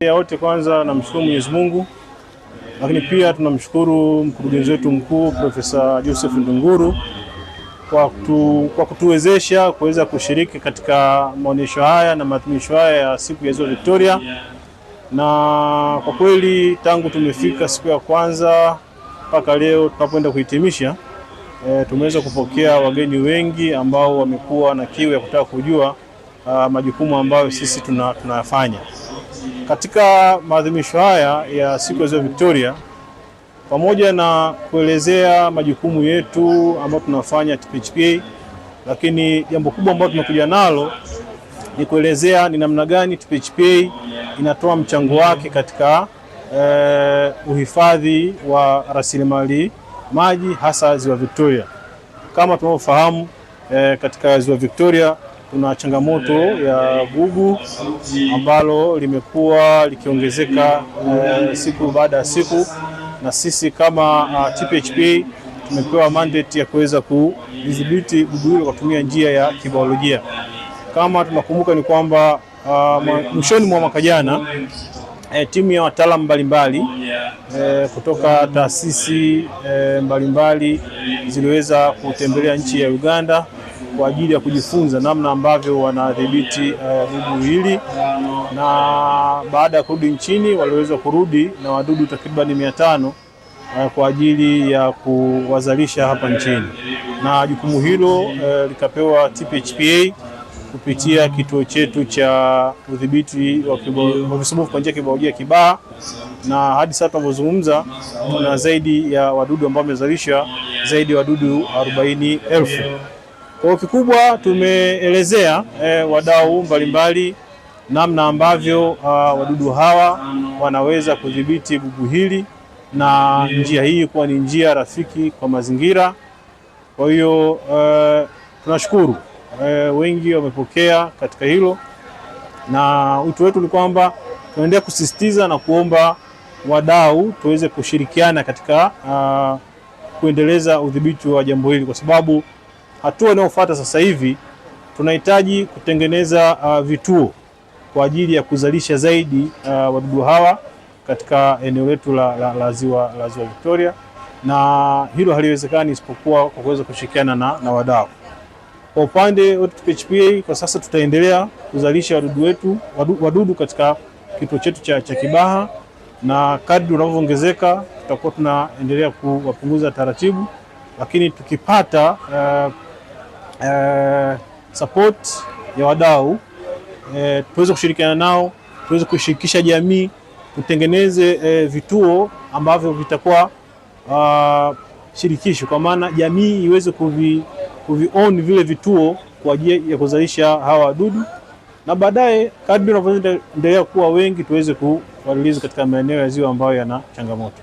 Wote kwanza namshukuru Mwenyezi Mungu, lakini pia tunamshukuru mkurugenzi wetu mkuu Profesa Joseph Ndunguru kwa kutuwezesha kuweza kushiriki katika maonyesho haya na maadhimisho haya ya siku ya Ziwa Victoria. Na kwa kweli tangu tumefika siku ya kwanza mpaka leo tunapoenda kuhitimisha, tumeweza kupokea wageni wengi ambao wamekuwa na kiu ya kutaka kujua majukumu ambayo sisi tunayafanya katika maadhimisho haya ya siku ya Ziwa Victoria. Pamoja na kuelezea majukumu yetu ambayo tunafanya TPHPA, lakini jambo kubwa ambalo tunakuja nalo ni kuelezea ni namna gani TPHPA inatoa mchango wake katika uhifadhi wa rasilimali maji hasa Ziwa Victoria. Kama tunavyofahamu, katika Ziwa Victoria tuna changamoto ya gugu ambalo limekuwa likiongezeka siku baada ya siku, na sisi kama TPHPA tumepewa mandate ya kuweza kudhibiti gugu hilo kwa kutumia njia ya kibiolojia. Kama tunakumbuka ni kwamba mwishoni mwa mwaka jana timu ya wataalamu mbalimbali kutoka taasisi mbalimbali ziliweza kutembelea nchi ya Uganda kwa ajili ya kujifunza namna ambavyo wanadhibiti gugu hili, na baada ya kurudi nchini waliweza kurudi na wadudu takriban 500 kwa ajili ya kuwazalisha hapa nchini, na jukumu hilo likapewa TPHPA kupitia kituo chetu cha udhibiti wa visumbufu kwa njia ya kibiolojia Kibaha, na hadi sasa tunapozungumza tuna zaidi ya wadudu ambao wamezalisha zaidi ya wadudu 40,000. Kwa kikubwa tumeelezea wadau mbalimbali namna ambavyo wadudu hawa wanaweza kudhibiti gugu hili, na njia hii kuwa ni njia rafiki kwa mazingira. Kwa hiyo tunashukuru wengi wamepokea katika hilo, na wito wetu ni kwamba tunaendelea kusisitiza na kuomba wadau tuweze kushirikiana katika kuendeleza udhibiti wa jambo hili, kwa sababu hatua inayofuata sasa hivi tunahitaji kutengeneza vituo kwa ajili ya kuzalisha zaidi wadudu hawa katika eneo letu la Ziwa Victoria, na hilo haliwezekani isipokuwa kwa kuweza kushirikiana na wadau. Kwa upande wetu TPHPA kwa sasa tutaendelea kuzalisha wadudu katika kituo chetu cha Kibaha, na kadri unavyoongezeka tutakuwa tunaendelea kuwapunguza taratibu, lakini tukipata support ya wadau tuweze kushirikiana nao, tuweze kushirikisha jamii, tutengeneze vituo ambavyo vitakuwa shirikishi, kwa maana jamii iweze kuvi-own vile vituo kwa ajili ya kuzalisha hawa wadudu, na baadaye kadri tunavyoendelea kuwa wengi tuweze kuwarelease katika maeneo ya ziwa ambayo yana changamoto.